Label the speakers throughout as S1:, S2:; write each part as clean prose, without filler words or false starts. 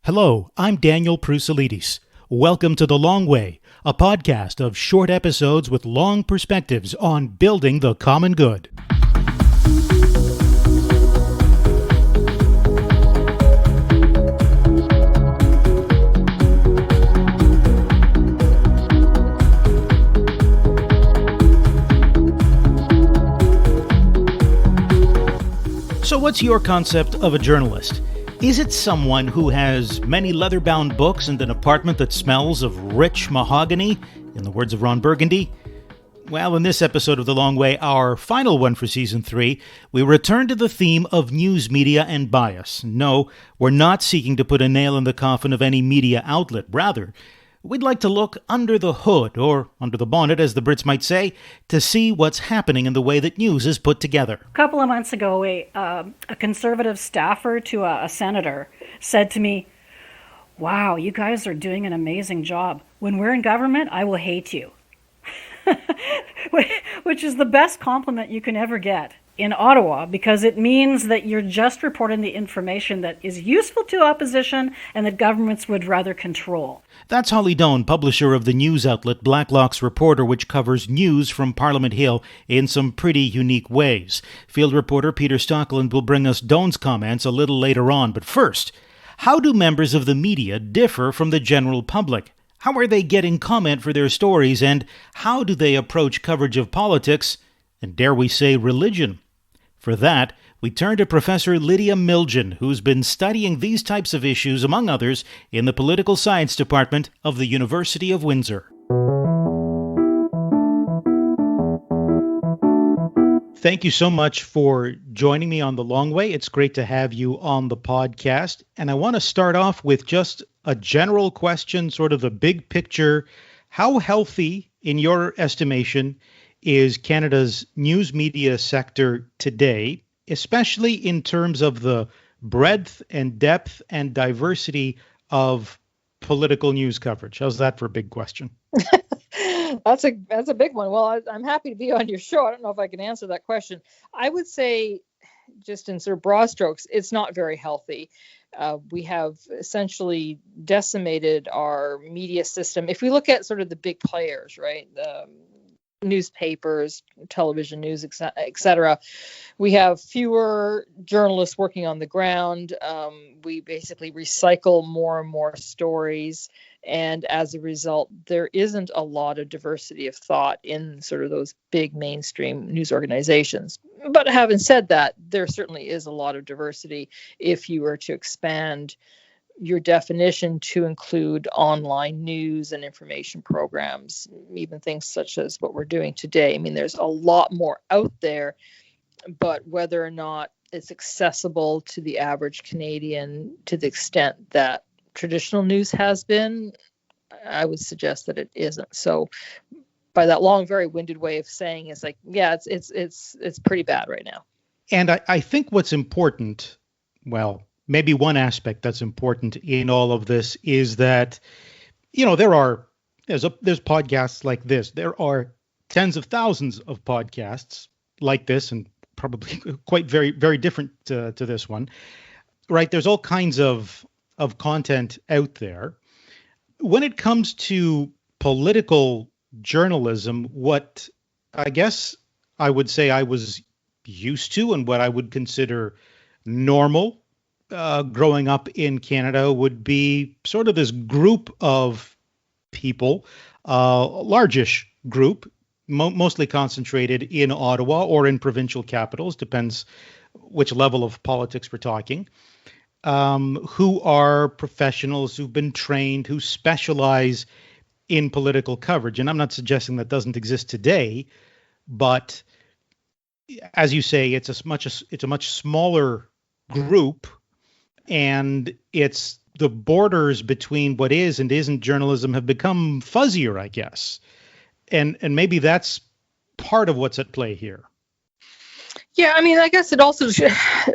S1: Hello, I'm Daniel Prusalides. Welcome to The Long Way, a podcast of short episodes with long perspectives on building the common good. So what's your concept of a journalist? Is it someone who has many leather-bound books and an apartment that smells of rich mahogany, in the words of Ron Burgundy? Well, in this episode of The Long Way, our final one for Season 3, we return to the theme of news media and bias. No, we're not seeking to put a nail in the coffin of any media outlet. Rather, we'd like to look under the hood, or under the bonnet, as the Brits might say, to see what's happening in the way that news is put together.
S2: A couple of months ago, a conservative staffer to a senator said to me, "Wow, you guys are doing an amazing job. When we're in government, I will hate you." Which is the best compliment you can ever get in Ottawa, because it means that you're just reporting the information that is useful to opposition and that governments would rather control.
S1: That's Holly Doan, publisher of the news outlet Blacklock's Reporter, which covers news from Parliament Hill in some pretty unique ways. Field reporter Peter Stockland will bring us Doan's comments a little later on. But first, how do members of the media differ from the general public? How are they getting comment for their stories, and how do they approach coverage of politics, and dare we say religion? For that, we turn to Professor Lydia Miljan, who's been studying these types of issues, among others, in the Political Science Department of the University of Windsor. Thank you so much for joining me on The Long Way. It's great to have you on the podcast. And I want to start off with just a general question, sort of the big picture. How healthy, in your estimation, is Canada's news media sector today, especially in terms of the breadth and depth and diversity of political news coverage? How's that for a big question?
S3: That's a big one. Well, I'm happy to be on your show. I don't know if I can answer that question. I would say, just in sort of broad strokes, it's not very healthy. We have essentially decimated our media system. If we look at sort of the big players, right, newspapers, television news, et cetera, we have fewer journalists working on the ground. We basically recycle more and more stories. And as a result, there isn't a lot of diversity of thought in sort of those big mainstream news organizations. But having said that, there certainly is a lot of diversity if you were to expand your definition to include online news and information programs, even things such as what we're doing today. I mean, there's a lot more out there, but whether or not it's accessible to the average Canadian to the extent that traditional news has been, I would suggest that it isn't. So by that long, very winded way of saying, it's like, yeah, it's pretty bad right now.
S1: And I think what's important, well, maybe one aspect that's important in all of this is that, you know, there's podcasts like this. There are tens of thousands of podcasts like this, and probably quite very, very different to this one, right? There's all kinds of content out there. When it comes to political journalism, what I guess I would say I was used to and what I would consider normal growing up in Canada would be sort of this group of people, largish group, mostly concentrated in Ottawa or in provincial capitals, depends which level of politics we're talking, who are professionals who've been trained, who specialize in political coverage. And I'm not suggesting that doesn't exist today, but as you say, it's a much smaller group, and it's the borders between what is and isn't journalism have become fuzzier, I guess. And maybe that's part of what's at play here.
S3: Yeah, I mean, I guess it also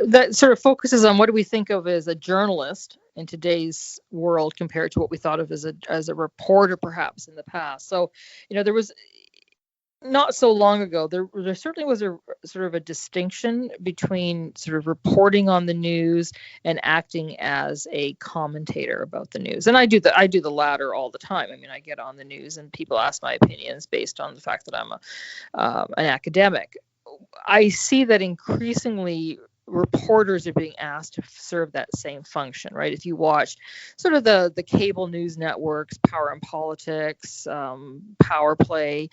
S3: that sort of focuses on what do we think of as a journalist in today's world compared to what we thought of as a reporter perhaps in the past. So, you know, there was Not so long ago, there certainly was a sort of a distinction between sort of reporting on the news and acting as a commentator about the news. And I do the latter all the time. I mean, I get on the news and people ask my opinions based on the fact that I'm an academic. I see that increasingly reporters are being asked to serve that same function, right? If you watch sort of the cable news networks, Power and Politics, Power Play,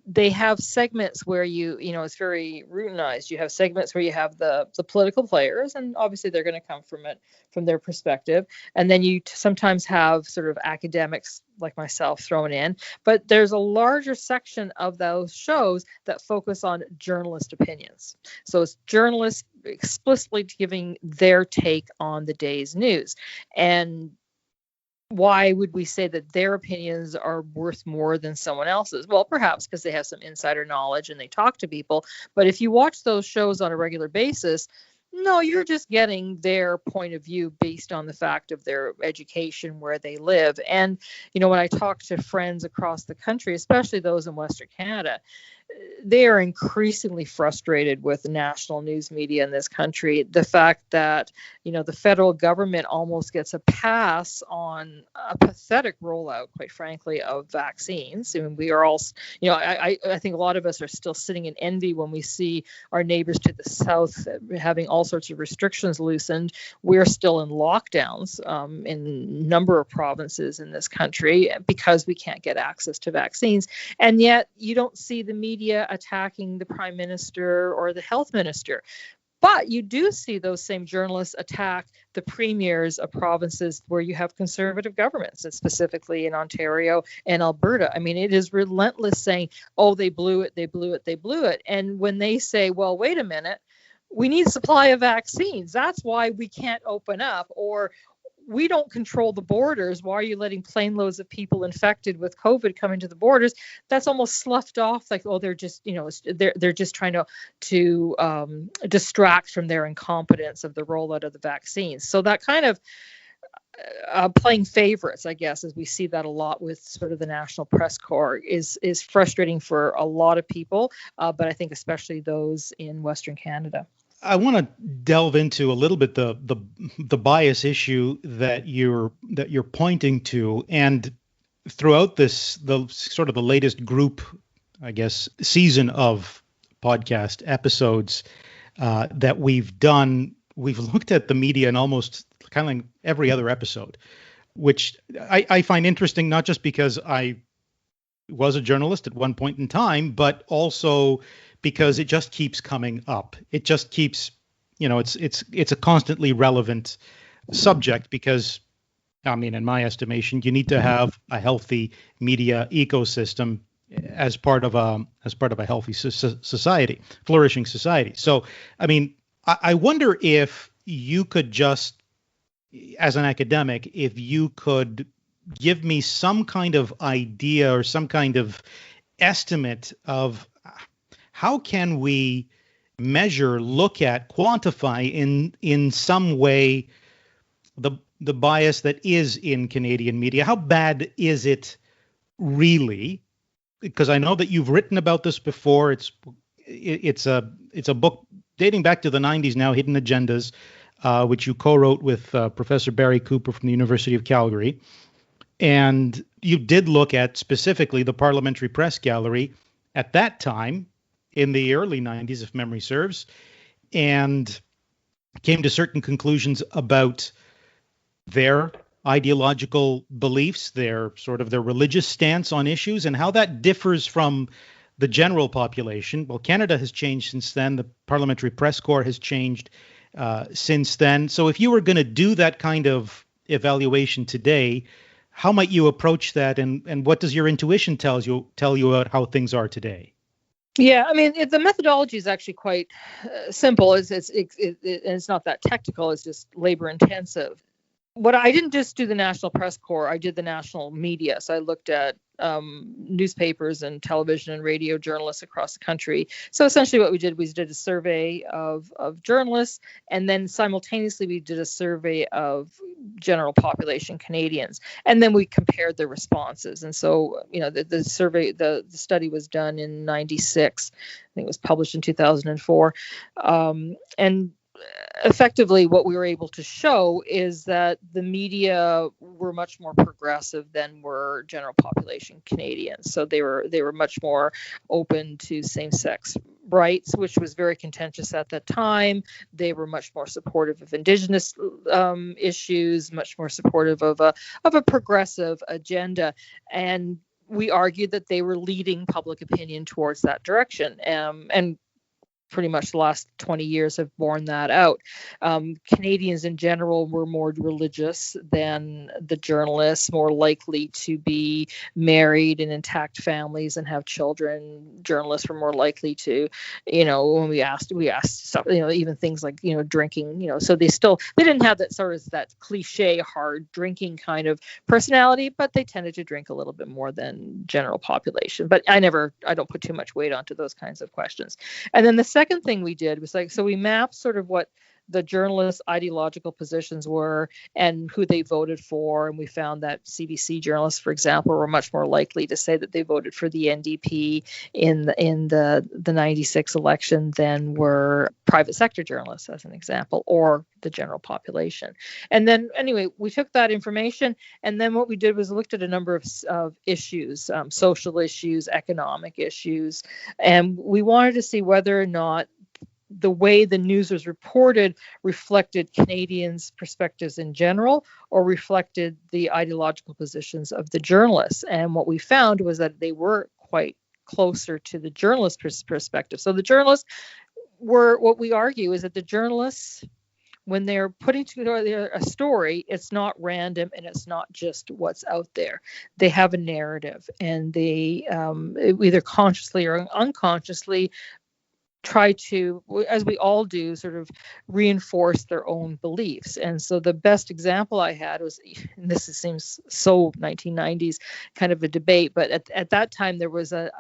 S3: they have segments where it's very routinized. You have segments where you have the political players, and obviously they're going to come from their perspective, and then you sometimes have sort of academics like myself thrown in, but there's a larger section of those shows that focus on journalist opinions. So it's journalists explicitly giving their take on the day's news. And why would we say that their opinions are worth more than someone else's? Well, perhaps because they have some insider knowledge and they talk to people. But if you watch those shows on a regular basis, no, you're just getting their point of view based on the fact of their education, where they live. And, when I talk to friends across the country, especially those in Western Canada, they are increasingly frustrated with the national news media in this country. The fact that, the federal government almost gets a pass on a pathetic rollout, quite frankly, of vaccines. I mean, we are all, I think a lot of us are still sitting in envy when we see our neighbors to the south having all sorts of restrictions loosened. We're still in lockdowns in a number of provinces in this country because we can't get access to vaccines. And yet you don't see the media attacking the prime minister or the health minister. But you do see those same journalists attack the premiers of provinces where you have conservative governments, and specifically in Ontario and Alberta. I mean, it is relentless saying, oh, they blew it, they blew it, they blew it. And when they say, well, wait a minute, we need a supply of vaccines. That's why we can't open up. Or we don't control the borders. Why are you letting plane loads of people infected with COVID come into the borders? That's almost sloughed off like, oh, they're just, they're just trying to distract from their incompetence of the rollout of the vaccines. So that kind of playing favorites, I guess, as we see that a lot with sort of the National Press Corps, is frustrating for a lot of people, but I think especially those in Western Canada.
S1: I want to delve into a little bit the bias issue that you're pointing to, and throughout the sort of the latest group, I guess, season of podcast episodes that we've done, we've looked at the media in almost kind of like every other episode, which I find interesting, not just because I was a journalist at one point in time, but also because it just keeps coming up. It just keeps, it's a constantly relevant subject because, I mean, in my estimation, you need to have a healthy media ecosystem as part of a healthy society, flourishing society. So, I mean, I wonder if you could just, as an academic, if you could give me some kind of idea or some kind of estimate of how can we measure, look at, quantify in some way the bias that is in Canadian media? How bad is it really? Because I know that you've written about this before. It's a book dating back to the 90s now, Hidden Agendas, which you co-wrote with Professor Barry Cooper from the University of Calgary. And you did look at specifically the Parliamentary Press Gallery at that time, in the early 90s, if memory serves, and came to certain conclusions about their ideological beliefs, their religious stance on issues, and how that differs from the general population. Well, Canada has changed since then. The Parliamentary Press Corps has changed since then. So if you were going to do that kind of evaluation today, how might you approach that, and what does your intuition tell you about how things are today?
S3: Yeah, I mean, the methodology is actually quite simple. It's not that technical. It's just labor intensive. what I didn't just do the National Press Corps, I did the national media. So I looked at newspapers and television and radio journalists across the country. So essentially what we did was did a survey of journalists, and then simultaneously we did a survey of general population Canadians, and then we compared the responses. And so, the survey, the study was done in 96. I think it was published in 2004. And effectively what we were able to show is that the media were much more progressive than were general population Canadians. So they were much more open to same-sex rights, which was very contentious at that time. They were much more supportive of Indigenous issues, much more supportive of a progressive agenda. And we argued that they were leading public opinion towards that direction. And pretty much the last 20 years have borne that out. Canadians in general were more religious than the journalists, more likely to be married in intact families and have children. Journalists were more likely to, when we asked stuff, even things like, drinking, so they didn't have that sort of that cliche hard drinking kind of personality, but they tended to drink a little bit more than general population. But I don't put too much weight onto those kinds of questions. And then the second thing we did was so we mapped sort of what the journalists' ideological positions were and who they voted for. And we found that CBC journalists, for example, were much more likely to say that they voted for the NDP in the 96 election than were private sector journalists, as an example, or the general population. And then anyway, we took that information, and then what we did was looked at a number of issues, social issues, economic issues, and we wanted to see whether or not the way the news was reported reflected Canadians' perspectives in general or reflected the ideological positions of the journalists. And what we found was that they were quite closer to the journalist perspective. So the journalists what we argue is that the journalists, when they're putting together a story, it's not random and it's not just what's out there. They have a narrative, and they either consciously or unconsciously try to, as we all do, sort of reinforce their own beliefs. And so the best example I had was, and this seems so 1990s kind of a debate, but at that time there was a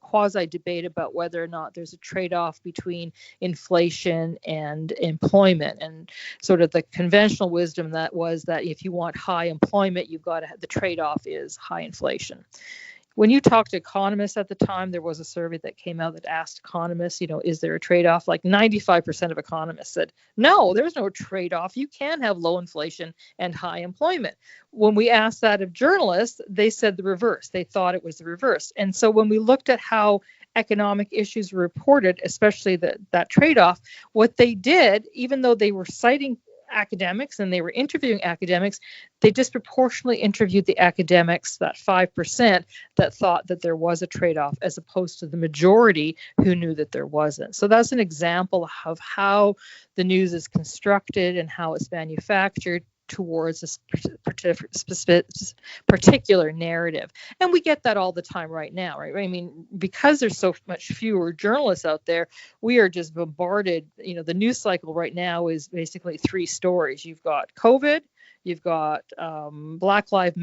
S3: quasi debate about whether or not there's a trade-off between inflation and employment. And sort of the conventional wisdom that was that if you want high employment, you've got to have, the trade-off is high inflation. When you talk to economists at the time, there was a survey that came out that asked economists, is there a trade-off? Like 95% of economists said, no, there's no trade-off. You can have low inflation and high employment. When we asked that of journalists, they said the reverse. They thought it was the reverse. And so when we looked at how economic issues were reported, especially that trade-off, what they did, even though they were citing academics and they were interviewing academics, they disproportionately interviewed the academics, that 5% that thought that there was a trade-off, as opposed to the majority who knew that there wasn't. So that's an example of how the news is constructed and how it's manufactured towards a particular narrative. And we get that all the time right now, right? I mean, because there's so much fewer journalists out there, we are just bombarded. The news cycle right now is basically 3 stories. You've got COVID, you've got Black Lives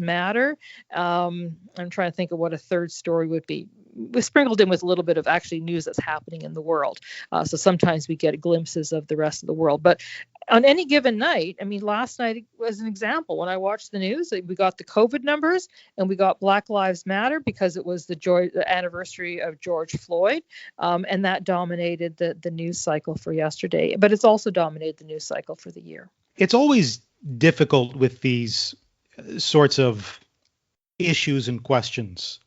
S3: Matter. I'm trying to think of what a third story would be. We sprinkled in with a little bit of actually news that's happening in the world. So sometimes we get glimpses of the rest of the world. But on any given night, I mean, last night was an example. When I watched the news, we got the COVID numbers and we got Black Lives Matter because it was the anniversary of George Floyd. And that dominated the news cycle for yesterday. But it's also dominated the news cycle for the year.
S1: It's always difficult with these sorts of issues and questions.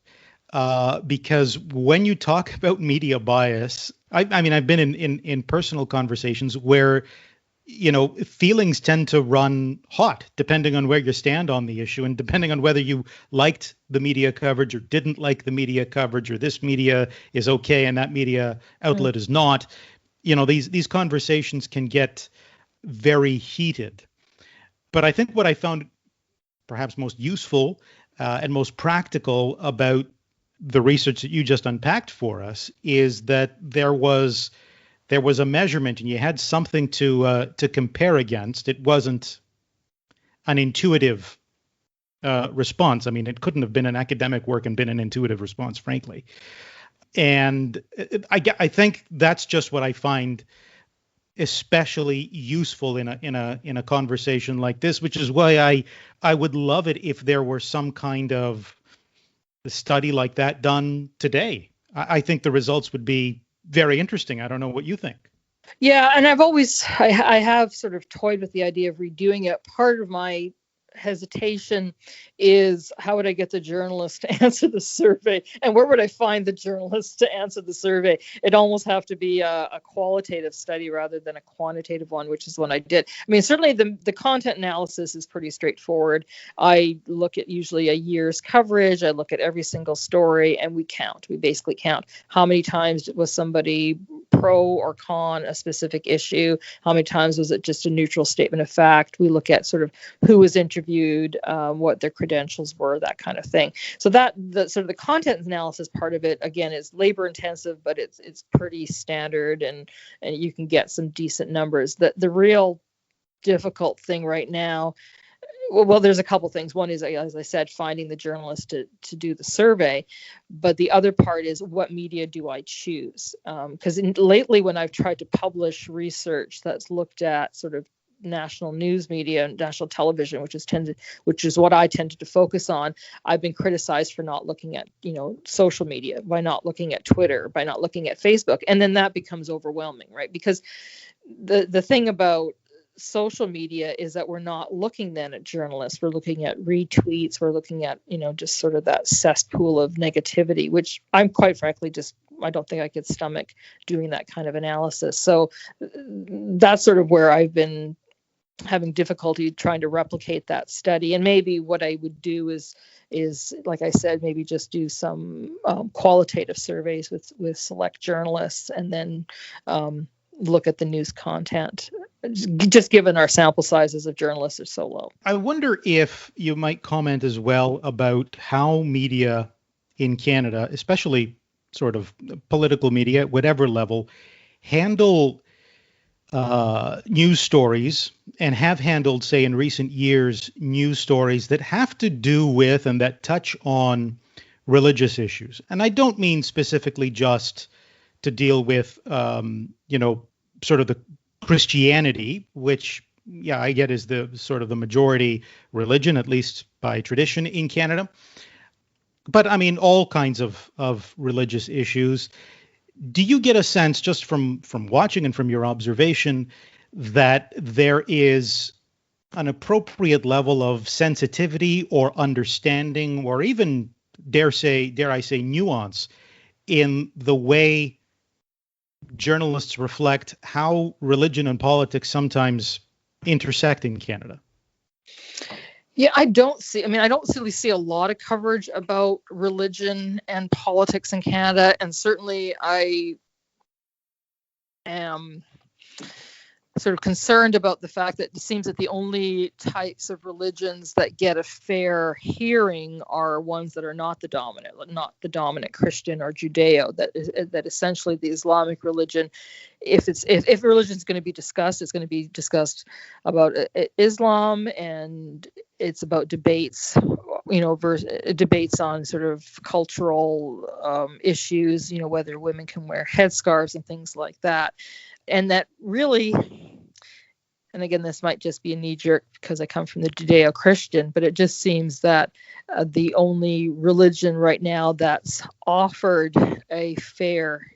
S1: Because when you talk about media bias, I mean, I've been in personal conversations where, feelings tend to run hot depending on where you stand on the issue and depending on whether you liked the media coverage or didn't like the media coverage, or this media is okay and that media outlet is not. These conversations can get very heated. But I think what I found perhaps most useful and most practical about the research that you just unpacked for us is that there was a measurement and you had something to compare against. It wasn't an intuitive response. I mean, it couldn't have been an academic work and been an intuitive response, frankly. And I think that's just what I find especially useful in a conversation like this, which is why I would love it if there were some kind of study like that done today. I think the results would be very interesting. I don't know what you think.
S3: Yeah, and I have sort of toyed with the idea of redoing it. Part of my hesitation is, how would I get the journalist to answer the survey, and where would I find the journalists to answer the survey? It'd almost have to be a qualitative study rather than a quantitative one, which is what I did. I mean, certainly the content analysis is pretty straightforward. I look at usually a year's coverage. I look at every single story, and we basically count how many times was somebody pro or con a specific issue, how many times was it just a neutral statement of fact. We look at sort of who was interviewed, what their credentials were, that kind of thing. So the sort of the content analysis part of it, again, is labor intensive, but it's pretty standard, and you can get some decent numbers. The real difficult thing right now, well, there's a couple things. One is, as I said, finding the journalist to do the survey. But the other part is, what media do I choose? Because lately, when I've tried to publish research that's looked at sort of national news media and national television, which is what I tended to focus on, I've been criticized for not looking at, social media, by not looking at Twitter, by not looking at Facebook. And then that becomes overwhelming, right? Because the thing about social media is that we're not looking then at journalists, we're looking at retweets, we're looking at just sort of that cesspool of negativity, which I'm quite frankly I don't think I could stomach doing that kind of analysis. So that's sort of where I've been having difficulty trying to replicate that study. And maybe what I would do is like I said, maybe just do some qualitative surveys with select journalists, and then look at the news content, just given our sample sizes of journalists are so low.
S1: I wonder if you might comment as well about how media in Canada, especially sort of political media at whatever level, handle news stories, and have handled, say, in recent years, news stories that have to do with and that touch on religious issues. And I don't mean specifically just to deal with, sort of the Christianity, which, I get is the sort of the majority religion, at least by tradition in Canada. But I mean, all kinds of religious issues. Do you get a sense, just from watching and from your observation, that there is an appropriate level of sensitivity or understanding, or even dare I say nuance, in the way journalists reflect how religion and politics sometimes intersect in Canada?
S3: Yeah, I don't really see a lot of coverage about religion and politics in Canada. And certainly I am sort of concerned about the fact that it seems that the only types of religions that get a fair hearing are ones that are not the dominant Christian or Judeo. That essentially the Islamic religion, if religion is going to be discussed, it's going to be discussed about Islam, and it's about debates, debates on sort of cultural issues, whether women can wear headscarves and things like that. And that really, and again, this might just be a knee-jerk because I come from the Judeo-Christian, but it just seems that the only religion right now that's offered a fair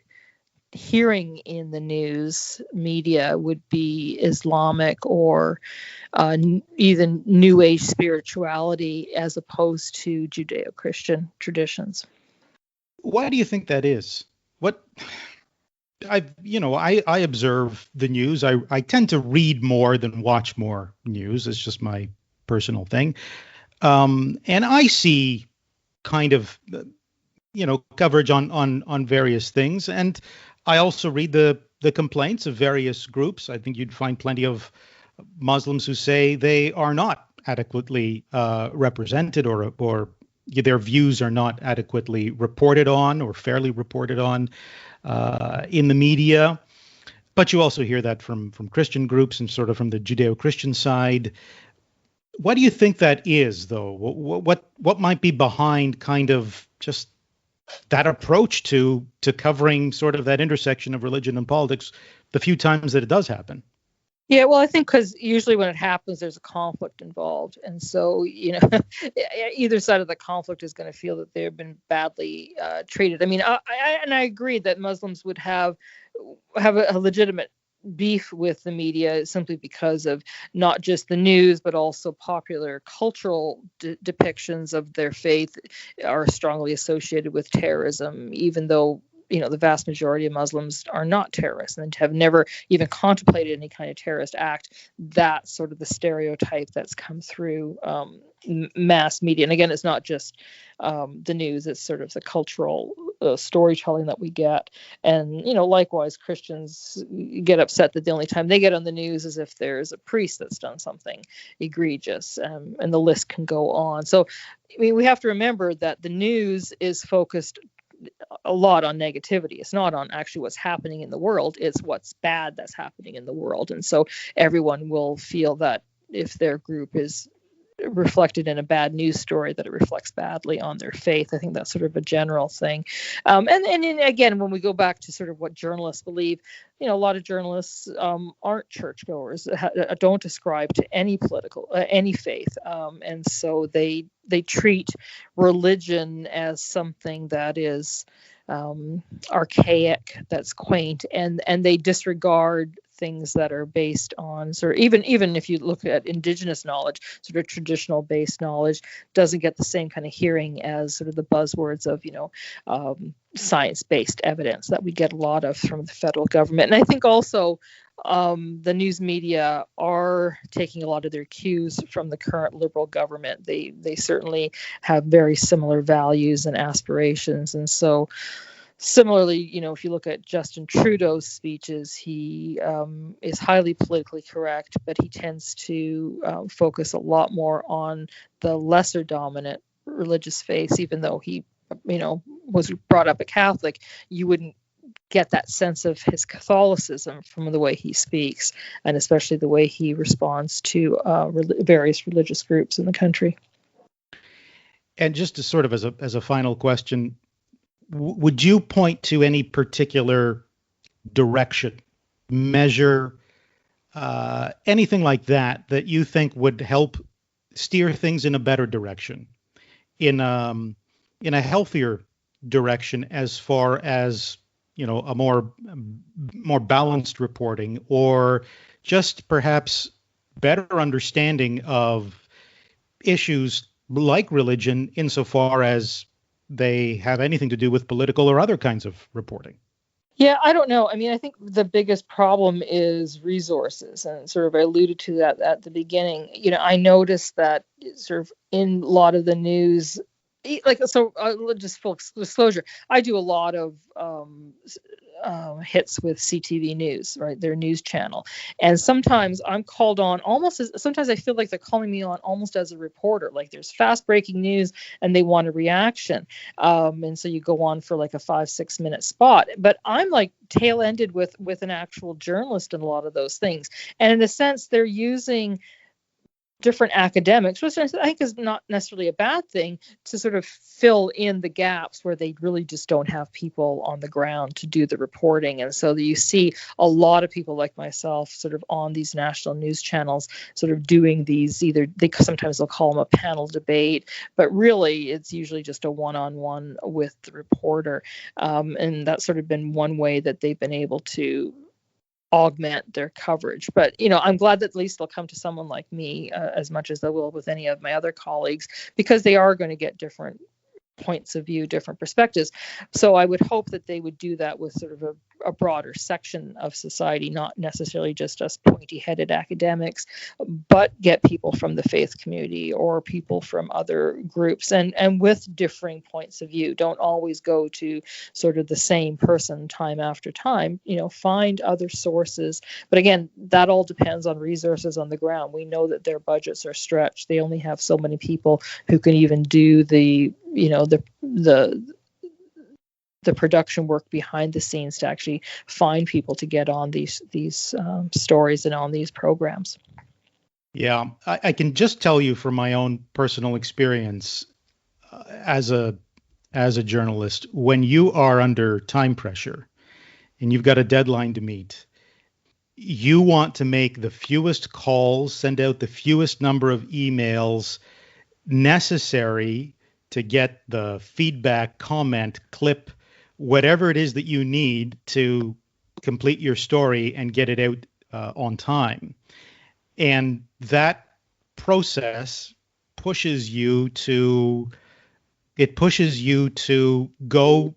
S3: hearing in the news media would be Islamic or even New Age spirituality, as opposed to Judeo-Christian traditions.
S1: Why do you think that is? I observe the news. I tend to read more than watch more news. It's just my personal thing. And I see kind of, coverage on various things. And I also read the complaints of various groups. I think you'd find plenty of Muslims who say they are not adequately represented, or their views are not adequately reported on or fairly reported on in the media. But you also hear that from Christian groups and sort of from the Judeo-Christian side. What do you think that is, though? What might be behind kind of just that approach to covering sort of that intersection of religion and politics the few times that it does happen?
S3: Yeah, well, I think because usually when it happens, there's a conflict involved. And so, either side of the conflict is going to feel that they've been badly treated. I mean, I agree that Muslims would have a legitimate beef with the media simply because of not just the news, but also popular cultural depictions of their faith are strongly associated with terrorism, even though the vast majority of Muslims are not terrorists and have never even contemplated any kind of terrorist act. That's sort of the stereotype that's come through mass media. And again, it's not just the news, it's sort of the cultural storytelling that we get. And, likewise, Christians get upset that the only time they get on the news is if there's a priest that's done something egregious, and the list can go on. So, I mean, we have to remember that the news is focused a lot on negativity. It's not on actually what's happening in the world. It's what's bad that's happening in the world. And so everyone will feel that if their group is reflected in a bad news story, that it reflects badly on their faith. I think that's sort of a general thing. And again, when we go back to sort of what journalists believe, a lot of journalists aren't churchgoers, don't ascribe to any any faith, and so they treat religion as something that is archaic, that's quaint, and they disregard things that are based on sort of even if you look at indigenous knowledge, sort of traditional based knowledge doesn't get the same kind of hearing as sort of the buzzwords of science-based evidence that we get a lot of from the federal government. And I think also the news media are taking a lot of their cues from the current Liberal government. They certainly have very similar values and aspirations. And so similarly, if you look at Justin Trudeau's speeches, he is highly politically correct, but he tends to focus a lot more on the lesser dominant religious faiths. Even though he, was brought up a Catholic, you wouldn't get that sense of his Catholicism from the way he speaks, and especially the way he responds to various religious groups in the country.
S1: And just to sort of as a final question, would you point to any particular direction, measure, anything like that you think would help steer things in a better direction, in a healthier direction, as far as a more balanced reporting, or just perhaps better understanding of issues like religion insofar as they have anything to do with political or other kinds of reporting?
S3: Yeah, I don't know. I mean, I think the biggest problem is resources, and sort of I alluded to that at the beginning. I noticed that sort of in a lot of the news, just full disclosure, I do a lot of hits with CTV News, right? Their news channel. And sometimes I'm called on sometimes I feel like they're calling me on almost as a reporter, like there's fast breaking news and they want a reaction. And so you go on for like a 5-6 minute spot, but I'm like tail ended with an actual journalist in a lot of those things. And in a sense, they're using different academics, which I think is not necessarily a bad thing, to sort of fill in the gaps where they really just don't have people on the ground to do the reporting. And so you see a lot of people like myself sort of on these national news channels sort of doing these, sometimes they'll call them a panel debate, but really it's usually just a one-on-one with the reporter. And that's sort of been one way that they've been able to augment their coverage. But I'm glad that at least they'll come to someone like me as much as they will with any of my other colleagues, because they are going to get different points of view, different perspectives. So I would hope that they would do that with sort of a broader section of society, not necessarily just us pointy-headed academics, but get people from the faith community or people from other groups, and with differing points of view. Don't always go to sort of the same person time after time. Find other sources. But again, that all depends on resources on the ground. We know that their budgets are stretched. They only have so many people who can even do the production work behind the scenes to actually find people to get on these stories and on these programs.
S1: Yeah, I can just tell you from my own personal experience as a journalist, when you are under time pressure and you've got a deadline to meet, you want to make the fewest calls, send out the fewest number of emails necessary to get the feedback, comment, clip, whatever it is that you need to complete your story and get it out on time. And that process pushes you to go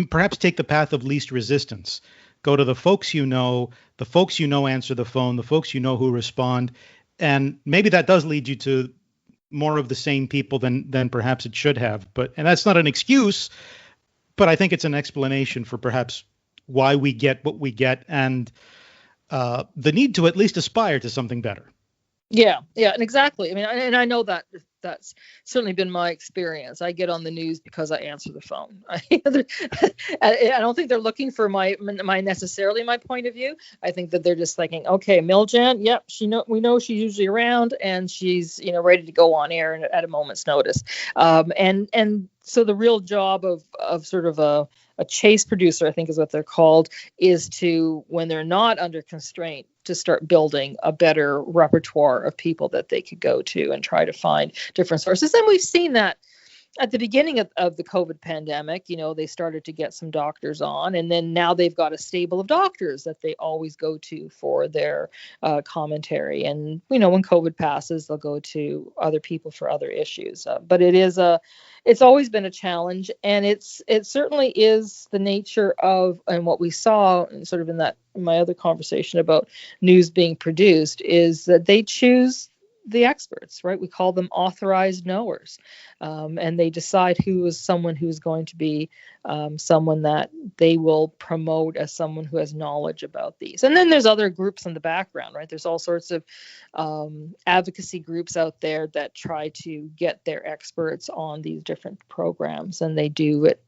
S1: perhaps take the path of least resistance. Go to the folks you know answer the phone, the folks you know who respond, and maybe that does lead you to more of the same people than perhaps it should have. And that's not an excuse, but I think it's an explanation for perhaps why we get what we get, and the need to at least aspire to something better.
S3: Yeah, and exactly. I mean, and I know that that's certainly been my experience. I get on the news because I answer the phone. I don't think they're looking for my necessarily my point of view. I think that they're just thinking, okay, Miljan, yep, we know she's usually around and she's ready to go on air at a moment's notice. And so the real job of sort of a chase producer, I think is what they're called, is to, when they're not under constraint, to start building a better repertoire of people that they could go to and try to find different sources. And we've seen that at the beginning of the COVID pandemic. They started to get some doctors on, and then now they've got a stable of doctors that they always go to for their commentary. And, when COVID passes, they'll go to other people for other issues. But it's always been a challenge, and it certainly is the nature of, and what we saw sort of in my other conversation about news being produced, is that they choose the experts, right? We call them authorized knowers, and they decide who is someone who's going to be someone that they will promote as someone who has knowledge about these. And then there's other groups in the background, right? There's all sorts of advocacy groups out there that try to get their experts on these different programs, and they do it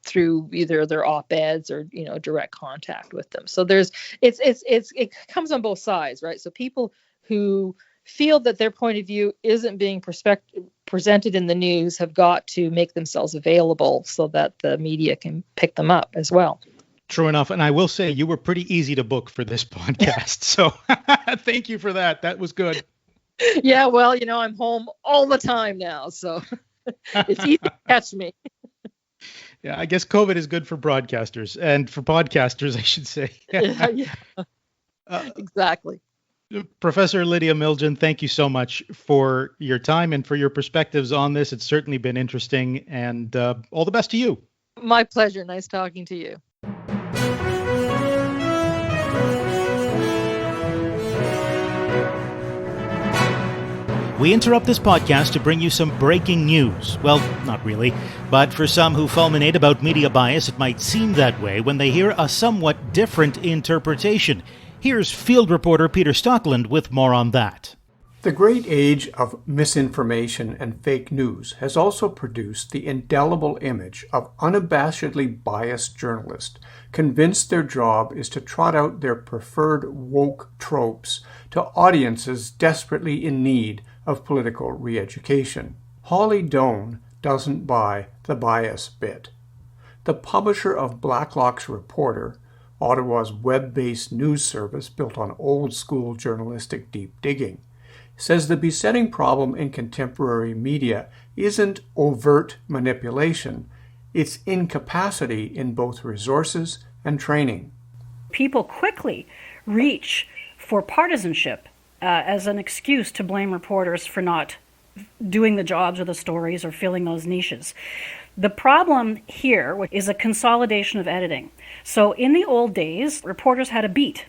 S3: through either their op-eds or direct contact with them. So it comes on both sides, right? So people who feel that their point of view isn't being presented in the news have got to make themselves available so that the media can pick them up as well.
S1: True enough. And I will say you were pretty easy to book for this podcast. So thank you for that. That was good.
S3: Yeah, well, I'm home all the time now, so it's easy to catch me.
S1: Yeah, I guess COVID is good for broadcasters and for podcasters, I should say.
S3: Yeah. Exactly.
S1: Professor Lydia Miljan, thank you so much for your time and for your perspectives on this. It's certainly been interesting, and all the best to you.
S3: My pleasure. Nice talking to you.
S4: We interrupt this podcast to bring you some breaking news. Well, not really, but for some who fulminate about media bias, it might seem that way when they hear a somewhat different interpretation. Here's field reporter Peter Stockland with more on that.
S5: The great age of misinformation and fake news has also produced the indelible image of unabashedly biased journalists, convinced their job is to trot out their preferred woke tropes to audiences desperately in need of political re-education. Holly Doan doesn't buy the bias bit. The publisher of Blacklock's Reporter, Ottawa's web-based news service built on old-school journalistic deep digging, says the besetting problem in contemporary media isn't overt manipulation, it's incapacity in both resources and training.
S2: People quickly reach for partisanship as an excuse to blame reporters for not doing the jobs or the stories or filling those niches. The problem here is a consolidation of editing. So in the old days, reporters had a beat.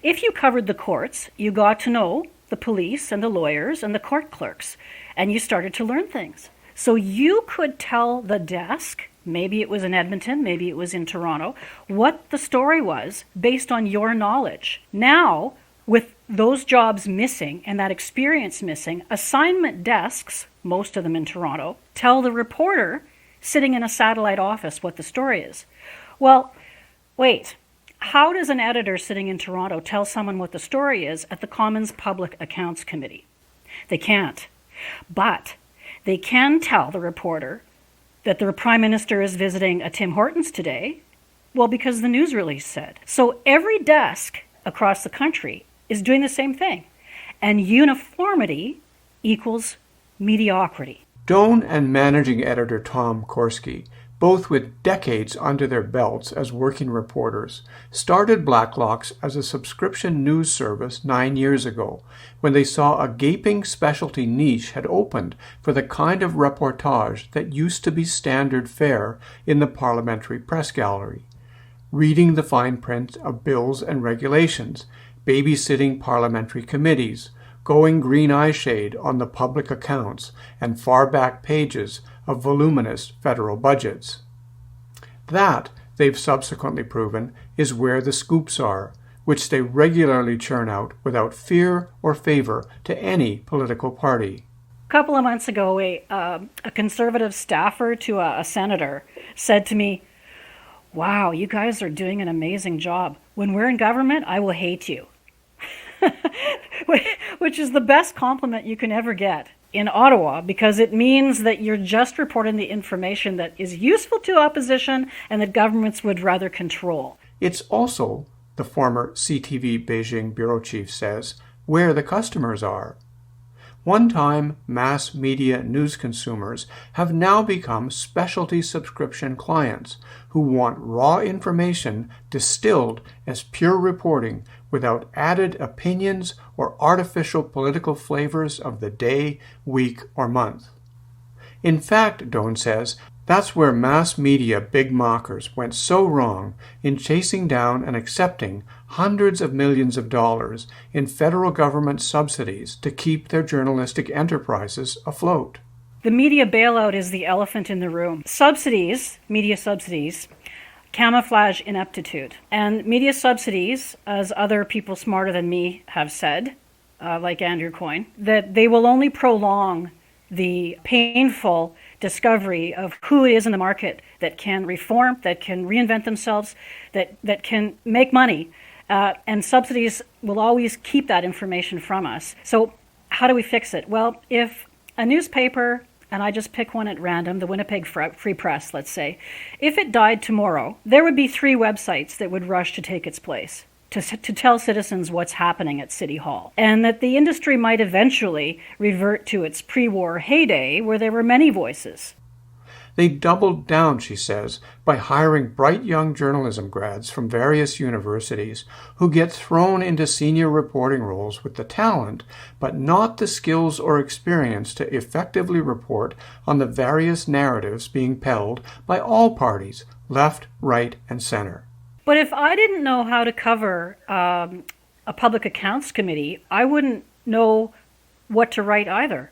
S2: If you covered the courts, you got to know the police and the lawyers and the court clerks, and you started to learn things. So you could tell the desk, maybe it was in Edmonton, maybe it was in Toronto, what the story was based on your knowledge. Now, with those jobs missing and that experience missing, assignment desks, most of them in Toronto, tell the reporter sitting in a satellite office what the story is. Well, wait, How does an editor sitting in Toronto tell someone what the story is at the Commons Public Accounts Committee? They can't. But they can tell the reporter that the Prime Minister is visiting a Tim Hortons today, well, because the news release said. So every desk across the country is doing the same thing. And uniformity equals mediocrity.
S5: Doan and managing editor Tom Korski, both with decades under their belts as working reporters, started Blacklocks as a subscription news service 9 years ago, when they saw a gaping specialty niche had opened for the kind of reportage that used to be standard fare in the parliamentary press gallery. Reading the fine print of bills and regulations, babysitting parliamentary committees, going green eyeshade on the public accounts and far back pages of voluminous federal budgets. That, they've subsequently proven, is where the scoops are, which they regularly churn out without fear or favor to any political party.
S2: A couple of months ago, a conservative staffer to a senator said to me, "Wow, you guys are doing an amazing job. When we're in government, I will hate you." Which is the best compliment you can ever get in Ottawa, because it means that you're just reporting the information that is useful to opposition and that governments would rather control.
S5: It's also, the former CTV Beijing bureau chief says, where the customers are. One-time mass media news consumers have now become specialty subscription clients who want raw information distilled as pure reporting without added opinions or artificial political flavors of the day, week, or month. In fact, Doan says, that's where mass media big mockers went so wrong in chasing down and accepting hundreds of millions of dollars in federal government subsidies to keep their journalistic enterprises afloat.
S2: The media bailout is the elephant in the room. Subsidies, media subsidies, camouflage ineptitude. And media subsidies, as other people smarter than me have said, like Andrew Coyne, that they will only prolong the painful discovery of who it is in the market that can reform, that can reinvent themselves, that can make money. And subsidies will always keep that information from us. So how do we fix it? Well, if a newspaper, and I just pick one at random, the Winnipeg Free Press, let's say, if it died tomorrow, there would be 3 websites that would rush to take its place, to tell citizens what's happening at City Hall. And that the industry might eventually revert to its pre-war heyday where there were many voices.
S5: They doubled down, she says, by hiring bright young journalism grads from various universities who get thrown into senior reporting roles with the talent, but not the skills or experience to effectively report on the various narratives being peddled by all parties, left, right, and center.
S2: But if I didn't know how to cover a public accounts committee, I wouldn't know what to write either.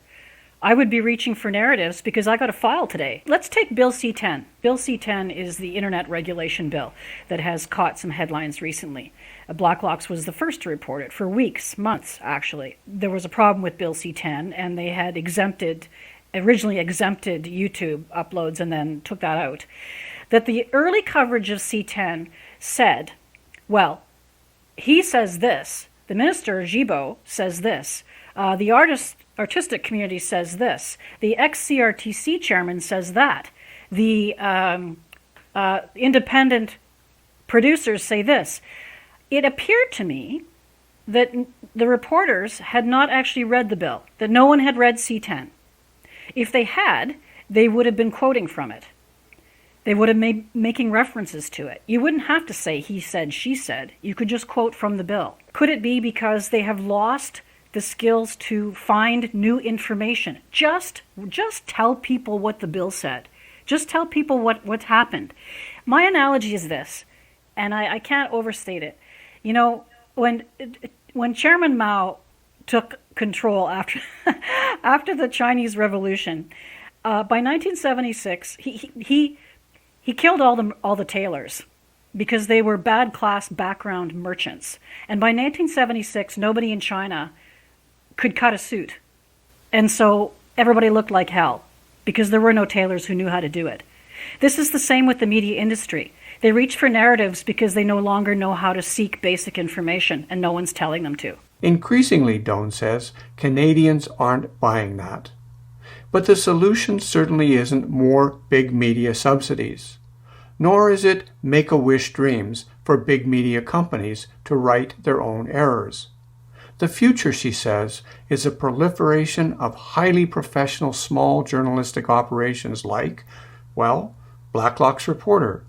S2: I would be reaching for narratives because I got a file today. Let's take Bill C-10. Bill C-10 is the internet regulation bill that has caught some headlines recently. Blacklocks was the first to report it for weeks, months actually. There was a problem with Bill C-10 and they had originally exempted YouTube uploads and then took that out. That the early coverage of C-10 said, well, he says this, the minister, Gibault, says this, the artistic community says this, the ex-CRTC chairman says that, the independent producers say this. It appeared to me that the reporters had not actually read the bill, that no one had read C-10. If they had, they would have been quoting from it. They would have made making references to it. You wouldn't have to say he said, she said. You could just quote from the bill. Could it be because they have lost the skills to find new information? Just tell people what the bill said. Just tell people what happened. My analogy is this, and I can't overstate it. You know, when Chairman Mao took control after the Chinese Revolution, by 1976, he killed all the tailors because they were bad class background merchants. And by 1976, nobody in China could cut a suit. And so everybody looked like hell because there were no tailors who knew how to do it. This is the same with the media industry. They reach for narratives because they no longer know how to seek basic information, and no one's telling them to.
S5: Increasingly, Doan says, Canadians aren't buying that. But the solution certainly isn't more big media subsidies, nor is it make-a-wish dreams for big media companies to right their own errors. The future, she says, is a proliferation of highly professional small journalistic operations like, well, Blacklock's Reporter,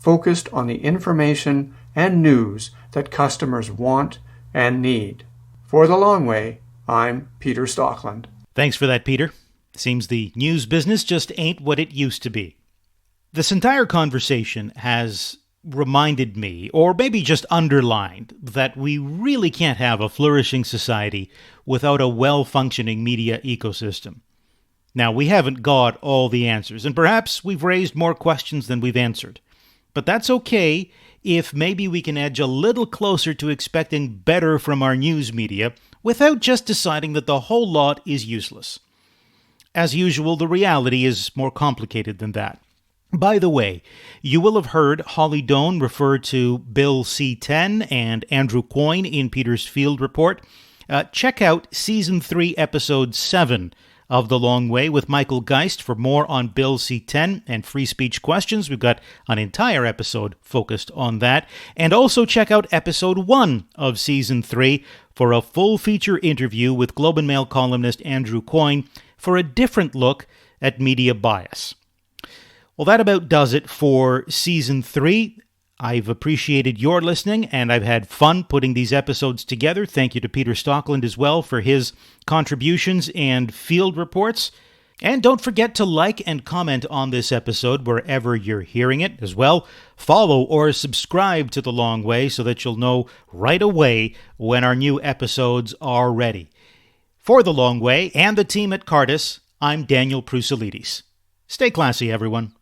S5: focused on the information and news that customers want and need. For The Long Way, I'm Peter Stockland.
S4: Thanks for that, Peter. Seems the news business just ain't what it used to be. This entire conversation has reminded me, or maybe just underlined, that we really can't have a flourishing society without a well-functioning media ecosystem. Now, we haven't got all the answers, and perhaps we've raised more questions than we've answered. But that's okay if maybe we can edge a little closer to expecting better from our news media without just deciding that the whole lot is useless. As usual, the reality is more complicated than that. By the way, you will have heard Holly Doan refer to Bill C-10 and Andrew Coyne in Peter's Field Report. Check out Season 3, Episode 7 of The Long Way with Michael Geist for more on Bill C-10 and free speech questions. We've got an entire episode focused on that. And also check out Episode 1 of Season 3 for a full feature interview with Globe and Mail columnist Andrew Coyne for a different look at media bias. Well, that about does it for Season 3. I've appreciated your listening, and I've had fun putting these episodes together. Thank you to Peter Stockland as well for his contributions and field reports. And don't forget to like and comment on this episode wherever you're hearing it as well. Follow or subscribe to The Long Way so that you'll know right away when our new episodes are ready. For The Long Way and the team at Cardis, I'm Daniel Prouselidis. Stay classy, everyone.